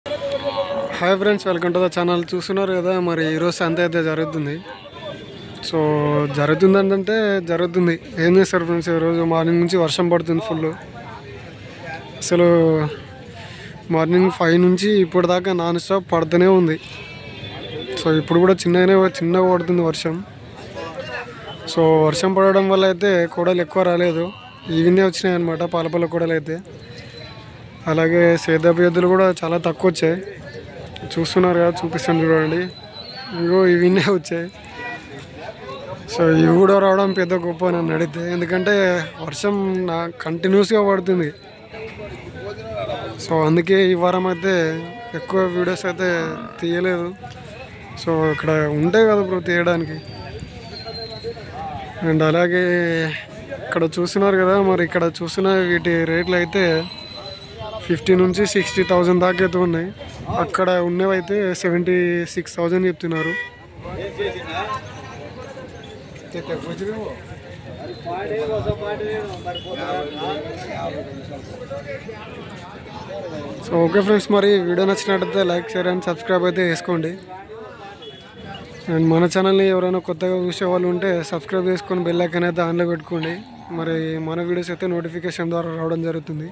Hi friends, welcome to the channel. చూస్తున్నారు కదా, మరి ఈరోజు సంత అయితే జరుగుతుంది. సో జరుగుతుంది. ఏం చేస్తారు ఫ్రెండ్స్, ఈరోజు మార్నింగ్ నుంచి వర్షం పడుతుంది ఫుల్. అసలు మార్నింగ్ 5 నుంచి ఇప్పుడు దాకా నాన్ స్టాప్ పడుతూనే ఉంది. సో ఇప్పుడు కూడా చిన్నగా పడుతుంది వర్షం. సో వర్షం పడడం వల్ల అయితే కూడలు ఎక్కువ రాలేదు, ఈవినే వచ్చినాయి అనమాట. పాలపల్ల కూడలు అయితే, అలాగే సేదపు ఎద్దులు కూడా చాలా తక్కువ వచ్చాయి. చూస్తున్నారు కదా, చూపిస్తాను చూడండి. ఇగో ఇవినే వచ్చాయి. సో ఇవి కూడా రావడం పెద్ద గొప్ప నన్ను అడిగితే, ఎందుకంటే వర్షం కంటిన్యూస్గా పడుతుంది. సో అందుకే ఈ వారం అయితే ఎక్కువ వీడియోస్ అయితే తీయలేదు. సో ఇక్కడ ఉంటాయి కదా బ్రో తీయడానికి. అండ్ అలాగే ఇక్కడ చూస్తున్నారు కదా, మరి ఇక్కడ చూస్తున్న వీటి రేట్లు అయితే 50 నుంచి 60,000 దాకా అయితే ఉన్నాయి. అక్కడ ఉన్నవైతే 76,000 చెప్తున్నారు. సో ఓకే ఫ్రెండ్స్, మరి వీడియో నచ్చినట్టయితే లైక్, షేర్ అండ్ సబ్స్క్రైబ్ అయితే చేసుకోండి. అండ్ మన ఛానల్ని ఎవరైనా కొత్తగా చూసే వాళ్ళు ఉంటే సబ్స్క్రైబ్ చేసుకొని బెల్ ఐకాన్ అయితే ఆన్లో పెట్టుకోండి. మరి మన వీడియోస్ అయితే నోటిఫికేషన్ ద్వారా రావడం జరుగుతుంది.